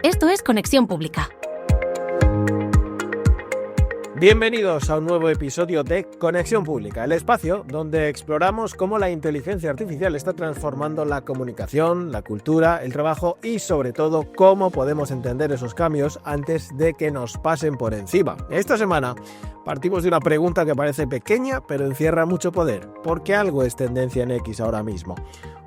Esto es Conexión Pública. Bienvenidos a un nuevo episodio de Conexión Pública, el espacio donde exploramos cómo la inteligencia artificial está transformando la comunicación, la cultura, el trabajo y sobre todo cómo podemos entender esos cambios antes de que nos pasen por encima. Esta semana partimos de una pregunta que parece pequeña pero encierra mucho poder. ¿Por qué algo es tendencia en X ahora mismo?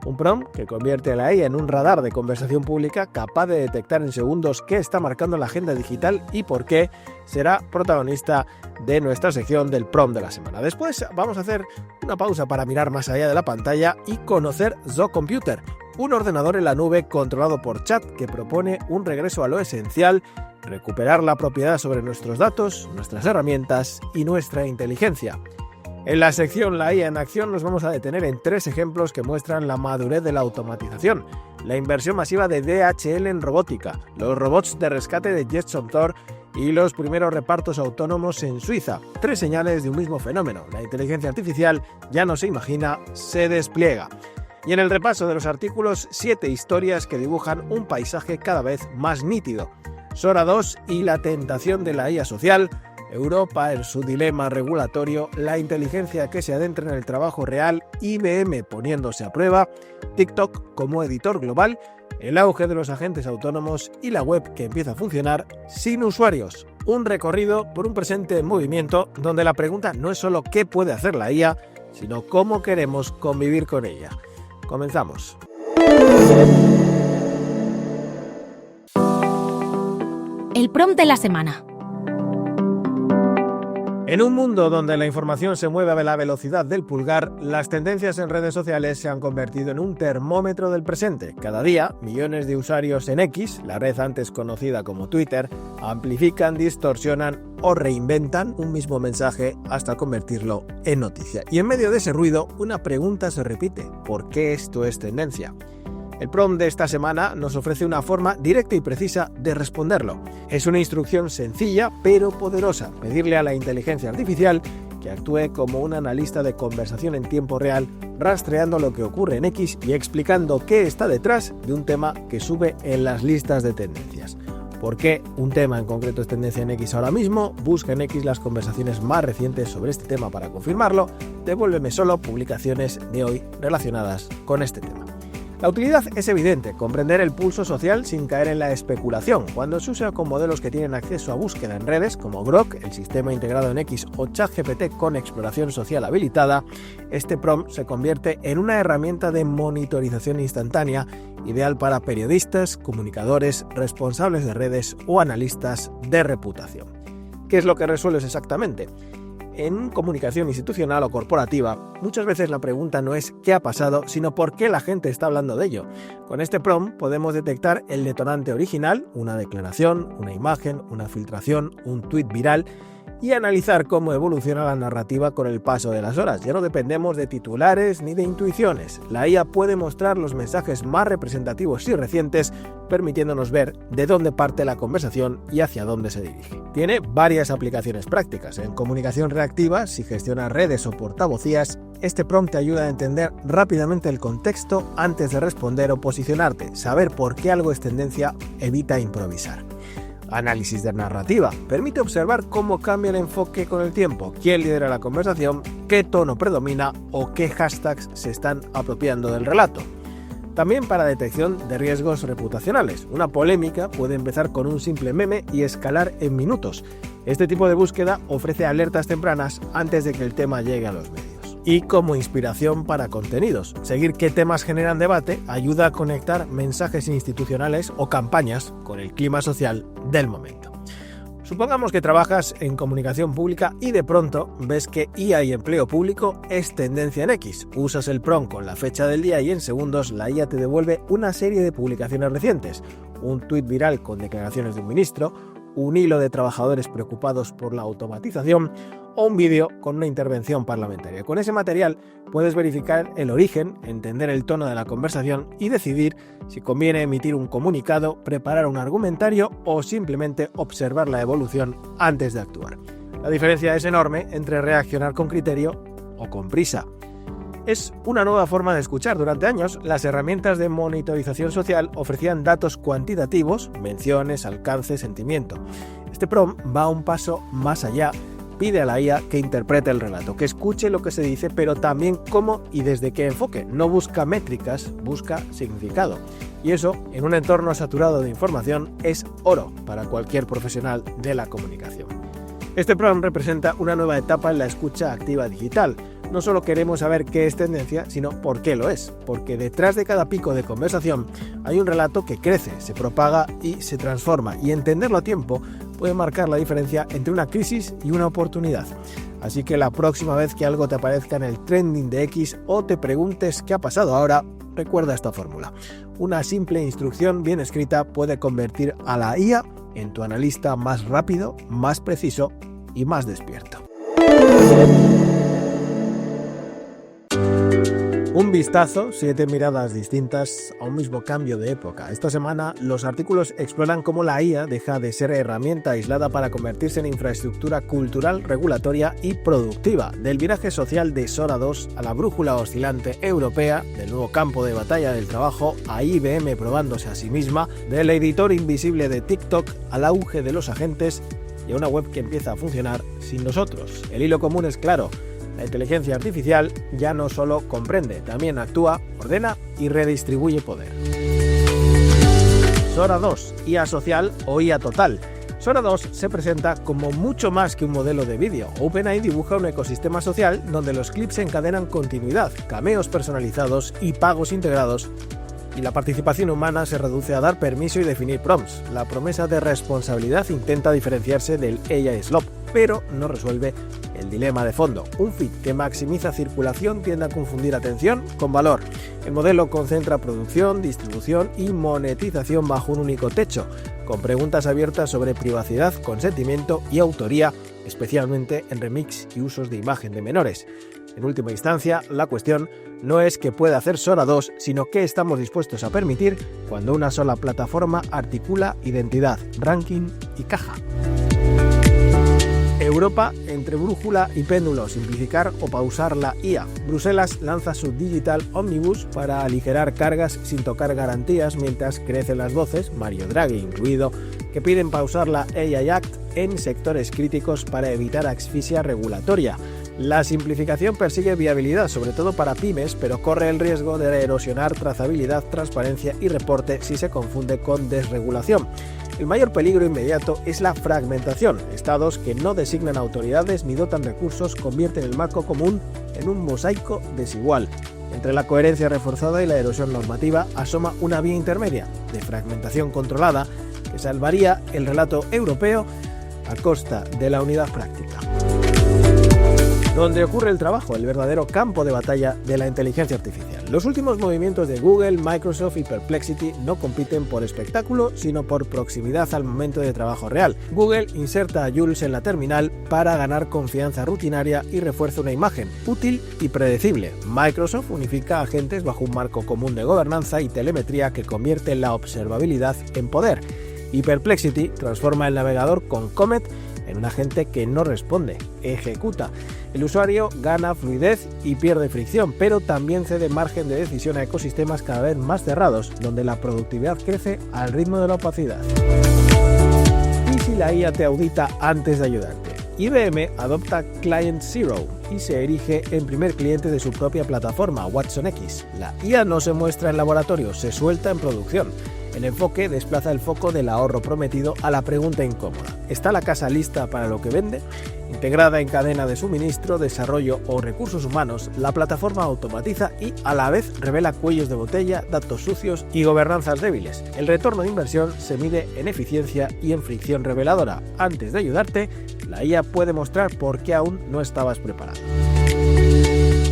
Un prompt que convierte a la IA en un radar de conversación pública capaz de detectar en segundos qué está marcando la agenda digital y por qué será protagonista de nuestra sección del prompt de la semana. Después vamos a hacer una pausa para mirar más allá de la pantalla y conocer ZoComputer, un ordenador en la nube controlado por chat que propone un regreso a lo esencial, recuperar la propiedad sobre nuestros datos, nuestras herramientas y nuestra inteligencia. En la sección La IA en acción nos vamos a detener en 3 ejemplos que muestran la madurez de la automatización, la inversión masiva de DHL en robótica, los robots de rescate de Jetson Thor y los primeros repartos autónomos en Suiza. 3 señales de un mismo fenómeno. La inteligencia artificial ya no se imagina, se despliega. Y en el repaso de los artículos, 7 historias que dibujan un paisaje cada vez más nítido. Sora 2 y la tentación de la IA social, Europa en su dilema regulatorio, la inteligencia que se adentra en el trabajo real, IBM poniéndose a prueba, TikTok como editor global, el auge de los agentes autónomos y la web que empieza a funcionar sin usuarios. Un recorrido por un presente en movimiento donde la pregunta no es solo qué puede hacer la IA, sino cómo queremos convivir con ella. Comenzamos. El prompt de la semana. En un mundo donde la información se mueve a la velocidad del pulgar, las tendencias en redes sociales se han convertido en un termómetro del presente. Cada día, millones de usuarios en X, la red antes conocida como Twitter, amplifican, distorsionan o reinventan un mismo mensaje hasta convertirlo en noticia. Y en medio de ese ruido, una pregunta se repite: ¿por qué esto es tendencia? El prompt de esta semana nos ofrece una forma directa y precisa de responderlo. Es una instrucción sencilla pero poderosa: pedirle a la inteligencia artificial que actúe como un analista de conversación en tiempo real, rastreando lo que ocurre en X y explicando qué está detrás de un tema que sube en las listas de tendencias. ¿Por qué un tema en concreto es tendencia en X ahora mismo? Busca en X las conversaciones más recientes sobre este tema para confirmarlo. Devuélveme solo publicaciones de hoy relacionadas con este tema. La utilidad es evidente: comprender el pulso social sin caer en la especulación. Cuando se usa con modelos que tienen acceso a búsqueda en redes, como Grok, el sistema integrado en X, o ChatGPT con exploración social habilitada, este prompt se convierte en una herramienta de monitorización instantánea, ideal para periodistas, comunicadores, responsables de redes o analistas de reputación. ¿Qué es lo que resuelves exactamente? En comunicación institucional o corporativa, muchas veces la pregunta no es ¿qué ha pasado?, sino ¿por qué la gente está hablando de ello? Con este prompt podemos detectar el detonante original, una declaración, una imagen, una filtración, un tuit viral, y analizar cómo evoluciona la narrativa con el paso de las horas. Ya no dependemos de titulares ni de intuiciones. La IA puede mostrar los mensajes más representativos y recientes, permitiéndonos ver de dónde parte la conversación y hacia dónde se dirige. Tiene varias aplicaciones prácticas. En comunicación reactiva, si gestionas redes o portavocías, este prompt te ayuda a entender rápidamente el contexto antes de responder o posicionarte. Saber por qué algo es tendencia evita improvisar. Análisis de narrativa. Permite observar cómo cambia el enfoque con el tiempo, quién lidera la conversación, qué tono predomina o qué hashtags se están apropiando del relato. También para detección de riesgos reputacionales. Una polémica puede empezar con un simple meme y escalar en minutos. Este tipo de búsqueda ofrece alertas tempranas antes de que el tema llegue a los medios. Y como inspiración para contenidos. Seguir qué temas generan debate ayuda a conectar mensajes institucionales o campañas con el clima social del momento. Supongamos que trabajas en comunicación pública y de pronto ves que IA y empleo público es tendencia en X. Usas el prompt con la fecha del día y en segundos la IA te devuelve una serie de publicaciones recientes, un tuit viral con declaraciones de un ministro, un hilo de trabajadores preocupados por la automatización o un vídeo con una intervención parlamentaria. Con ese material puedes verificar el origen, entender el tono de la conversación y decidir si conviene emitir un comunicado, preparar un argumentario o simplemente observar la evolución antes de actuar. La diferencia es enorme entre reaccionar con criterio o con prisa. Es una nueva forma de escuchar. Durante años, las herramientas de monitorización social ofrecían datos cuantitativos, menciones, alcance, sentimiento. Este PROM va un paso más allá. Pide a la IA que interprete el relato, que escuche lo que se dice, pero también cómo y desde qué enfoque. No busca métricas, busca significado. Y eso, en un entorno saturado de información, es oro para cualquier profesional de la comunicación. Este PROM representa una nueva etapa en la escucha activa digital. No solo queremos saber qué es tendencia, sino por qué lo es. Porque detrás de cada pico de conversación hay un relato que crece, se propaga y se transforma. Y entenderlo a tiempo puede marcar la diferencia entre una crisis y una oportunidad. Así que la próxima vez que algo te aparezca en el trending de X o te preguntes qué ha pasado ahora, recuerda esta fórmula. Una simple instrucción bien escrita puede convertir a la IA en tu analista más rápido, más preciso y más despierto. Un vistazo, 7 miradas distintas a un mismo cambio de época. Esta semana los artículos exploran cómo la IA deja de ser herramienta aislada para convertirse en infraestructura cultural, regulatoria y productiva. Del viraje social de Sora 2 a la brújula oscilante europea, del nuevo campo de batalla del trabajo a IBM probándose a sí misma, del editor invisible de TikTok al auge de los agentes y a una web que empieza a funcionar sin nosotros. El hilo común es claro. La inteligencia artificial ya no solo comprende, también actúa, ordena y redistribuye poder. Sora 2, IA social o IA total. Sora 2 se presenta como mucho más que un modelo de vídeo. OpenAI dibuja un ecosistema social donde los clips encadenan continuidad, cameos personalizados y pagos integrados, y la participación humana se reduce a dar permiso y definir prompts. La promesa de responsabilidad intenta diferenciarse del AI Slop, pero no resuelve el dilema de fondo. Un feed que maximiza circulación tiende a confundir atención con valor. El modelo concentra producción, distribución y monetización bajo un único techo, con preguntas abiertas sobre privacidad, consentimiento y autoría, especialmente en remix y usos de imagen de menores. En última instancia, la cuestión no es qué puede hacer Sora 2, sino qué estamos dispuestos a permitir cuando una sola plataforma articula identidad, ranking y caja. Europa entre brújula y péndulo, simplificar o pausar la IA. Bruselas lanza su Digital Omnibus para aligerar cargas sin tocar garantías, mientras crecen las voces, Mario Draghi incluido, que piden pausar la AI Act en sectores críticos para evitar asfixia regulatoria. La simplificación persigue viabilidad, sobre todo para pymes, pero corre el riesgo de erosionar trazabilidad, transparencia y reporte si se confunde con desregulación. El mayor peligro inmediato es la fragmentación. Estados que no designan autoridades ni dotan recursos convierten el marco común en un mosaico desigual. Entre la coherencia reforzada y la erosión normativa asoma una vía intermedia, de fragmentación controlada, que salvaría el relato europeo a costa de la unidad práctica. Donde ocurre el trabajo, el verdadero campo de batalla de la inteligencia artificial. Los últimos movimientos de Google, Microsoft y Perplexity no compiten por espectáculo, sino por proximidad al momento de trabajo real. Google inserta a Jules en la terminal para ganar confianza rutinaria y refuerza una imagen útil y predecible. Microsoft unifica agentes bajo un marco común de gobernanza y telemetría que convierte la observabilidad en poder. Y Perplexity transforma el navegador con Comet en un agente que no responde, ejecuta. El usuario gana fluidez y pierde fricción, pero también cede margen de decisión a ecosistemas cada vez más cerrados, donde la productividad crece al ritmo de la opacidad. ¿Y si la IA te audita antes de ayudarte? IBM adopta Client Zero y se erige en primer cliente de su propia plataforma, Watson X. La IA no se muestra en laboratorio, se suelta en producción. El enfoque desplaza el foco del ahorro prometido a la pregunta incómoda. ¿Está la casa lista para lo que vende? Integrada en cadena de suministro, desarrollo o recursos humanos, la plataforma automatiza y a la vez revela cuellos de botella, datos sucios y gobernanzas débiles. El retorno de inversión se mide en eficiencia y en fricción reveladora. Antes de ayudarte, la IA puede mostrar por qué aún no estabas preparado.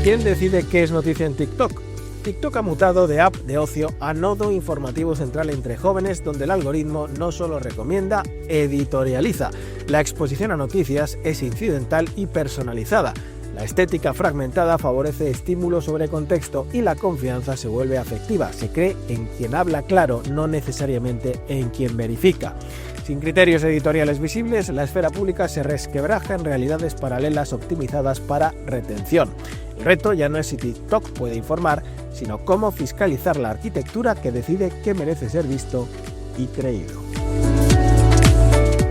¿Quién decide qué es noticia en TikTok? TikTok ha mutado de app de ocio a nodo informativo central entre jóvenes, donde el algoritmo no solo recomienda, editorializa. La exposición a noticias es incidental y personalizada. La estética fragmentada favorece estímulo sobre contexto y la confianza se vuelve afectiva. Se cree en quien habla claro, no necesariamente en quien verifica. Sin criterios editoriales visibles, la esfera pública se resquebraja en realidades paralelas optimizadas para retención. El reto ya no es si TikTok puede informar, sino cómo fiscalizar la arquitectura que decide qué merece ser visto y creído.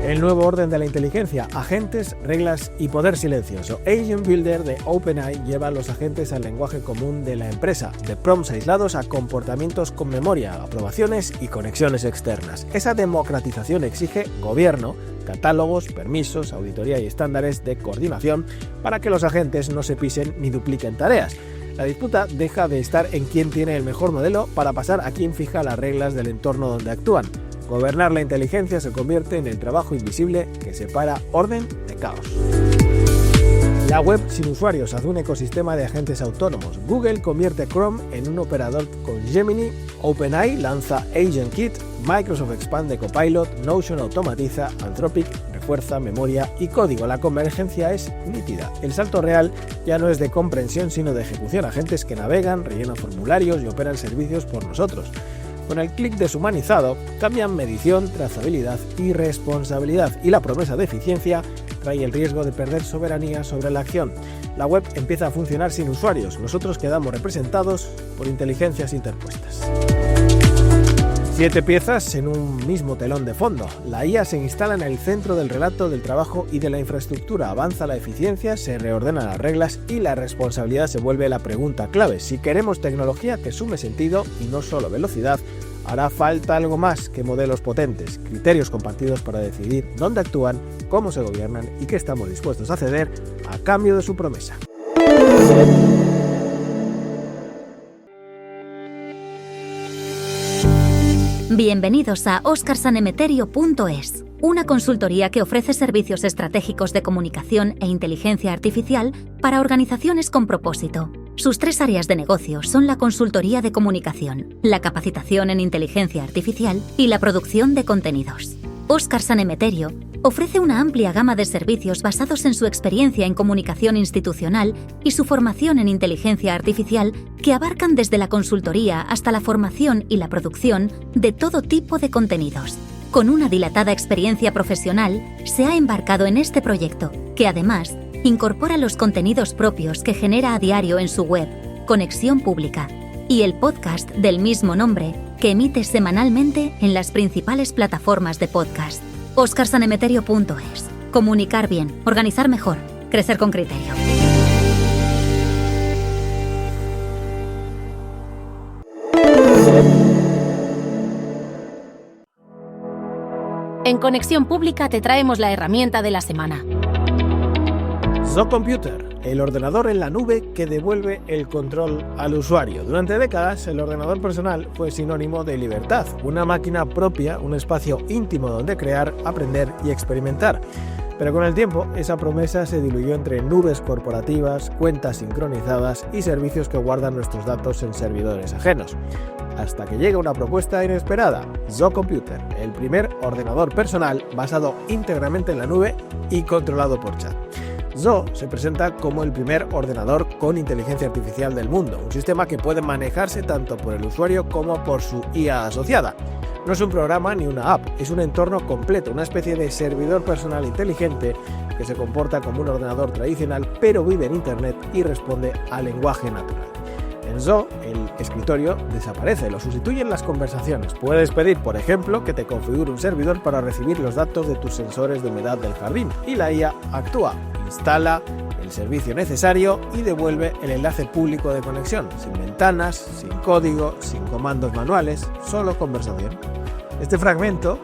El nuevo orden de la inteligencia, agentes, reglas y poder silencioso. Agent Builder de OpenAI lleva a los agentes al lenguaje común de la empresa, de prompts aislados a comportamientos con memoria, aprobaciones y conexiones externas. Esa democratización exige gobierno, catálogos, permisos, auditoría y estándares de coordinación para que los agentes no se pisen ni dupliquen tareas. La disputa deja de estar en quién tiene el mejor modelo para pasar a quién fija las reglas del entorno donde actúan. Gobernar la inteligencia se convierte en el trabajo invisible que separa orden de caos. La web sin usuarios hace un ecosistema de agentes autónomos. Google convierte Chrome en un operador con Gemini, OpenAI lanza AgentKit, Microsoft expande Copilot, Notion automatiza, Anthropic refuerza memoria y código. La convergencia es nítida. El salto real ya no es de comprensión sino de ejecución. Agentes que navegan, rellenan formularios y operan servicios por nosotros. Con el clic deshumanizado, cambian medición, trazabilidad y responsabilidad, y la promesa de eficiencia trae el riesgo de perder soberanía sobre la acción. La web empieza a funcionar sin usuarios, nosotros quedamos representados por inteligencias interpuestas. 7 piezas en un mismo telón de fondo. La IA se instala en el centro del relato del trabajo y de la infraestructura, avanza la eficiencia, se reordenan las reglas y la responsabilidad se vuelve la pregunta clave. Si queremos tecnología que sume sentido y no solo velocidad, hará falta algo más que modelos potentes, criterios compartidos para decidir dónde actúan, cómo se gobiernan y qué estamos dispuestos a ceder a cambio de su promesa. Bienvenidos a oscarsanemeterio.es, una consultoría que ofrece servicios estratégicos de comunicación e inteligencia artificial para organizaciones con propósito. Sus 3 áreas de negocio son la consultoría de comunicación, la capacitación en inteligencia artificial y la producción de contenidos. Óscar Sanemeterio ofrece una amplia gama de servicios basados en su experiencia en comunicación institucional y su formación en inteligencia artificial que abarcan desde la consultoría hasta la formación y la producción de todo tipo de contenidos. Con una dilatada experiencia profesional, se ha embarcado en este proyecto, que además incorpora los contenidos propios que genera a diario en su web, Conexión Pública, y el podcast del mismo nombre que emite semanalmente en las principales plataformas de podcast. oscarsanemeterio.es. Comunicar bien, organizar mejor, crecer con criterio. En Conexión Pública te traemos la herramienta de la semana. ZoComputer, el ordenador en la nube que devuelve el control al usuario. Durante décadas, el ordenador personal fue sinónimo de libertad, una máquina propia, un espacio íntimo donde crear, aprender y experimentar. Pero con el tiempo, esa promesa se diluyó entre nubes corporativas, cuentas sincronizadas y servicios que guardan nuestros datos en servidores ajenos. Hasta que llega una propuesta inesperada, ZoComputer, el primer ordenador personal basado íntegramente en la nube y controlado por chat. Zo se presenta como el primer ordenador con inteligencia artificial del mundo, un sistema que puede manejarse tanto por el usuario como por su IA asociada. No es un programa ni una app, es un entorno completo, una especie de servidor personal inteligente que se comporta como un ordenador tradicional, pero vive en Internet y responde al lenguaje natural. En Zo, el escritorio desaparece, lo sustituyen las conversaciones. Puedes pedir, por ejemplo, que te configure un servidor para recibir los datos de tus sensores de humedad del jardín, y la IA actúa, instala el servicio necesario y devuelve el enlace público de conexión, sin ventanas, sin código, sin comandos manuales, solo conversación. Este fragmento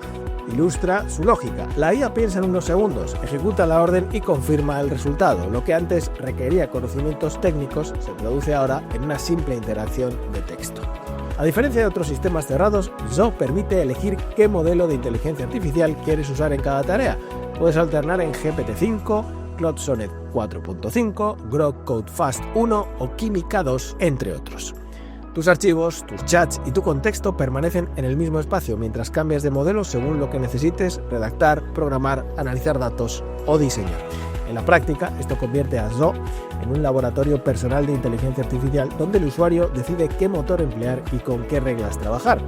ilustra su lógica. La IA piensa en unos segundos, ejecuta la orden y confirma el resultado. Lo que antes requería conocimientos técnicos se traduce ahora en una simple interacción de texto. A diferencia de otros sistemas cerrados, Zo permite elegir qué modelo de inteligencia artificial quieres usar en cada tarea. Puedes alternar en GPT-5, Claude Sonnet 4.5, Grok Codefast 1 o Química 2, entre otros. Tus archivos, tus chats y tu contexto permanecen en el mismo espacio mientras cambias de modelo según lo que necesites redactar, programar, analizar datos o diseñar. En la práctica, esto convierte a Zo en un laboratorio personal de inteligencia artificial donde el usuario decide qué motor emplear y con qué reglas trabajar.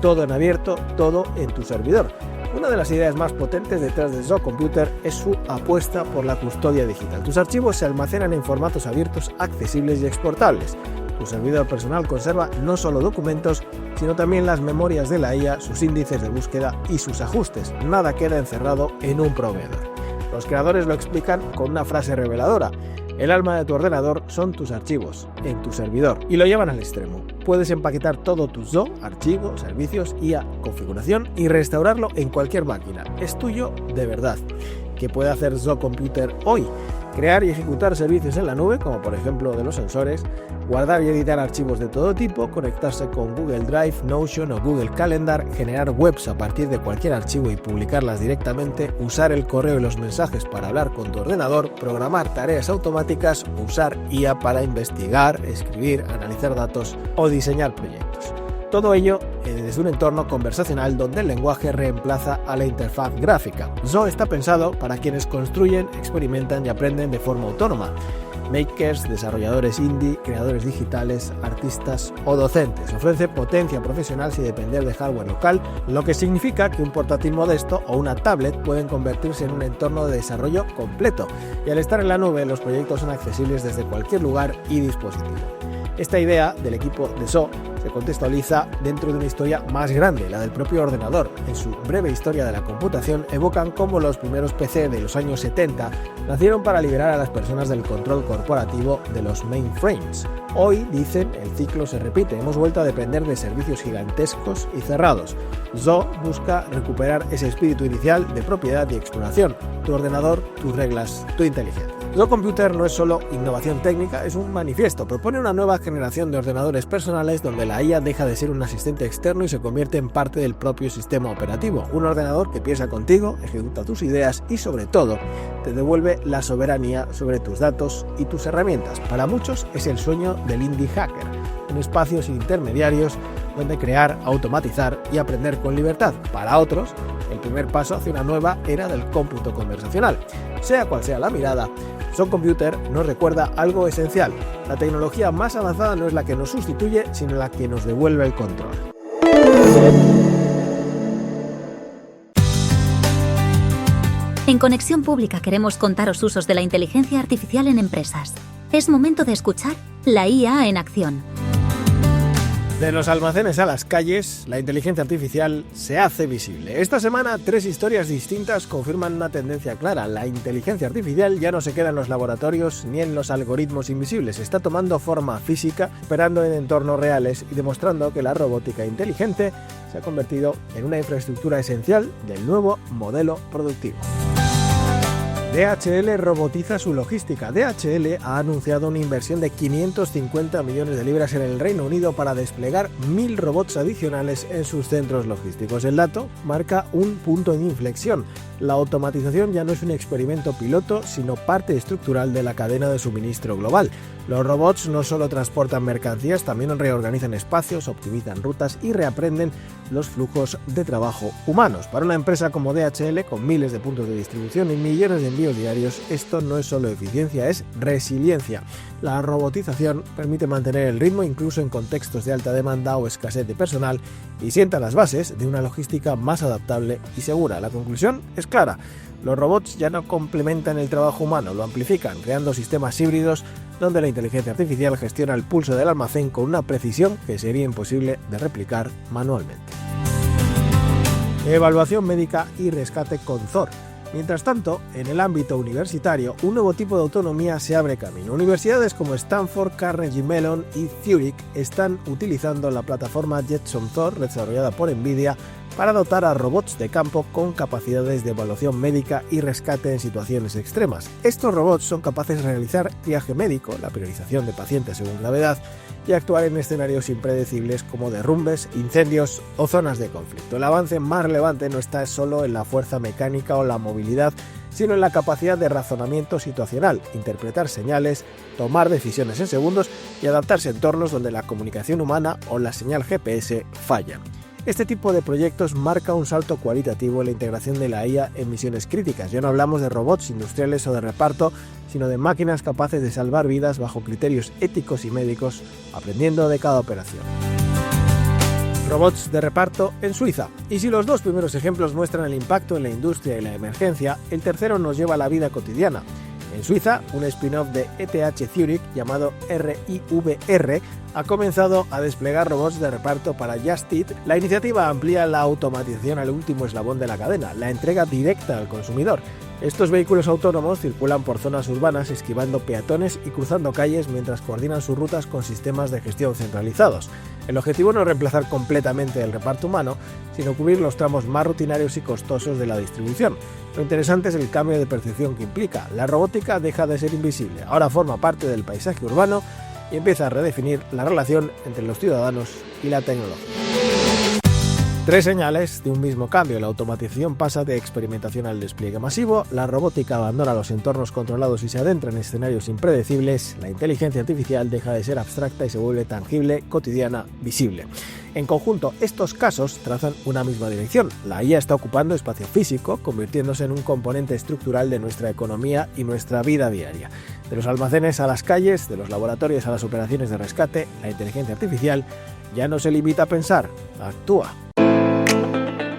Todo en abierto, todo en tu servidor. Una de las ideas más potentes detrás de Zo Computer es su apuesta por la custodia digital. Tus archivos se almacenan en formatos abiertos, accesibles y exportables. Tu servidor personal conserva no solo documentos, sino también las memorias de la IA, sus índices de búsqueda y sus ajustes. Nada queda encerrado en un proveedor. Los creadores lo explican con una frase reveladora: el alma de tu ordenador son tus archivos, en tu servidor, y lo llevan al extremo. Puedes empaquetar todo tu Zo, archivos, servicios, IA, configuración y restaurarlo en cualquier máquina. Es tuyo de verdad. ¿Qué puede hacer Zo Computer hoy? Crear y ejecutar servicios en la nube, como por ejemplo de los sensores, guardar y editar archivos de todo tipo, conectarse con Google Drive, Notion o Google Calendar, generar webs a partir de cualquier archivo y publicarlas directamente, usar el correo y los mensajes para hablar con tu ordenador, programar tareas automáticas, usar IA para investigar, escribir, analizar datos o diseñar proyectos. Todo ello desde un entorno conversacional donde el lenguaje reemplaza a la interfaz gráfica. Zo está pensado para quienes construyen, experimentan y aprenden de forma autónoma. Makers, desarrolladores indie, creadores digitales, artistas o docentes. Ofrece potencia profesional sin depender de hardware local, lo que significa que un portátil modesto o una tablet pueden convertirse en un entorno de desarrollo completo. Y al estar en la nube, los proyectos son accesibles desde cualquier lugar y dispositivo. Esta idea del equipo de Zo se contextualiza dentro de una historia más grande, la del propio ordenador. En su breve historia de la computación evocan cómo los primeros PC de los años 70 nacieron para liberar a las personas del control corporativo de los mainframes. Hoy, dicen, el ciclo se repite, hemos vuelto a depender de servicios gigantescos y cerrados. Zo busca recuperar ese espíritu inicial de propiedad y exploración. Tu ordenador, tus reglas, tu inteligencia. Zo Computer no es solo innovación técnica, es un manifiesto. Propone una nueva generación de ordenadores personales donde la IA deja de ser un asistente externo y se convierte en parte del propio sistema operativo. Un ordenador que piensa contigo, ejecuta tus ideas y, sobre todo, te devuelve la soberanía sobre tus datos y tus herramientas. Para muchos es el sueño del indie hacker, un espacio sin intermediarios donde crear, automatizar y aprender con libertad. Para otros, el primer paso hacia una nueva era del cómputo conversacional. Sea cual sea la mirada, Zo Computer nos recuerda algo esencial. La tecnología más avanzada no es la que nos sustituye, sino la que nos devuelve el control. En Conexión Pública queremos contaros usos de la inteligencia artificial en empresas. Es momento de escuchar la IA en acción. De los almacenes a las calles, la inteligencia artificial se hace visible. Esta semana, 3 historias distintas confirman una tendencia clara. La inteligencia artificial ya no se queda en los laboratorios ni en los algoritmos invisibles. Está tomando forma física, operando en entornos reales y demostrando que la robótica inteligente se ha convertido en una infraestructura esencial del nuevo modelo productivo. DHL robotiza su logística. DHL ha anunciado una inversión de 550 millones de libras en el Reino Unido para desplegar 1.000 robots adicionales en sus centros logísticos. El dato marca un punto de inflexión. La automatización ya no es un experimento piloto, sino parte estructural de la cadena de suministro global. Los robots no solo transportan mercancías, también reorganizan espacios, optimizan rutas y reaprenden los flujos de trabajo humanos. Para una empresa como DHL, con miles de puntos de distribución y millones de envíos diarios, esto no es solo eficiencia, es resiliencia. La robotización permite mantener el ritmo incluso en contextos de alta demanda o escasez de personal y sienta las bases de una logística más adaptable y segura. La conclusión es clara. Los robots ya no complementan el trabajo humano, lo amplifican, creando sistemas híbridos donde la inteligencia artificial gestiona el pulso del almacén con una precisión que sería imposible de replicar manualmente. Evaluación médica y rescate con Zor. Mientras tanto, en el ámbito universitario, un nuevo tipo de autonomía se abre camino. Universidades como Stanford, Carnegie Mellon y Zurich están utilizando la plataforma Jetson Thor, desarrollada por NVIDIA, para dotar a robots de campo con capacidades de evaluación médica y rescate en situaciones extremas. Estos robots son capaces de realizar triaje médico, la priorización de pacientes según gravedad, y actuar en escenarios impredecibles como derrumbes, incendios o zonas de conflicto. El avance más relevante no está solo en la fuerza mecánica o la movilidad, sino en la capacidad de razonamiento situacional, interpretar señales, tomar decisiones en segundos y adaptarse a entornos donde la comunicación humana o la señal GPS fallan. Este tipo de proyectos marca un salto cualitativo en la integración de la IA en misiones críticas. Ya no hablamos de robots industriales o de reparto, sino de máquinas capaces de salvar vidas bajo criterios éticos y médicos, aprendiendo de cada operación. robots de reparto en Suiza. Y si los dos primeros ejemplos muestran el impacto en la industria y la emergencia, el tercero nos lleva a la vida cotidiana. En Suiza, un spin-off de ETH Zurich llamado RIVR ha comenzado a desplegar robots de reparto para Just Eat. La iniciativa amplía la automatización al último eslabón de la cadena, la entrega directa al consumidor. Estos vehículos autónomos circulan por zonas urbanas esquivando peatones y cruzando calles mientras coordinan sus rutas con sistemas de gestión centralizados. El objetivo no es reemplazar completamente el reparto humano, sino cubrir los tramos más rutinarios y costosos de la distribución. Lo interesante es el cambio de percepción que implica. La robótica deja de ser invisible, ahora forma parte del paisaje urbano y empieza a redefinir la relación entre los ciudadanos y la tecnología. Tres señales de un mismo cambio. La automatización pasa de experimentación al despliegue masivo, la robótica abandona los entornos controlados y se adentra en escenarios impredecibles, la inteligencia artificial deja de ser abstracta y se vuelve tangible, cotidiana, visible. En conjunto, estos casos trazan una misma dirección. La IA está ocupando espacio físico, convirtiéndose en un componente estructural de nuestra economía y nuestra vida diaria. De los almacenes a las calles, de los laboratorios a las operaciones de rescate, la inteligencia artificial ya no se limita a pensar, actúa.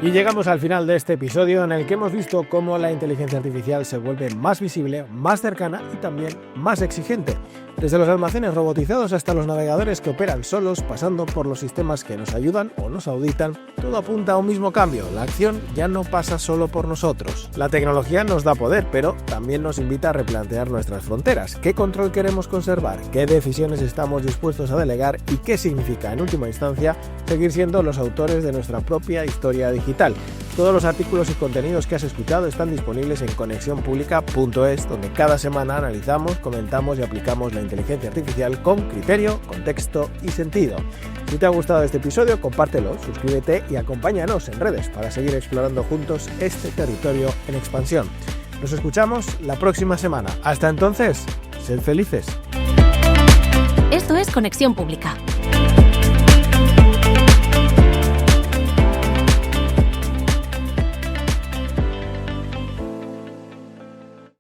Y llegamos al final de este episodio en el que hemos visto cómo la inteligencia artificial se vuelve más visible, más cercana y también más exigente. Desde los almacenes robotizados hasta los navegadores que operan solos, pasando por los sistemas que nos ayudan o nos auditan, todo apunta a un mismo cambio. La acción ya no pasa solo por nosotros. La tecnología nos da poder, pero también nos invita a replantear nuestras fronteras. ¿Qué control queremos conservar? ¿Qué decisiones estamos dispuestos a delegar? ¿Y qué significa, en última instancia, seguir siendo los autores de nuestra propia historia digital? Todos los artículos y contenidos que has escuchado están disponibles en conexionpublica.es, donde cada semana analizamos, comentamos y aplicamos la inteligencia artificial con criterio, contexto y sentido. Si te ha gustado este episodio, compártelo, suscríbete y acompáñanos en redes para seguir explorando juntos este territorio en expansión. Nos escuchamos la próxima semana. Hasta entonces, sed felices. Esto es Conexión Pública.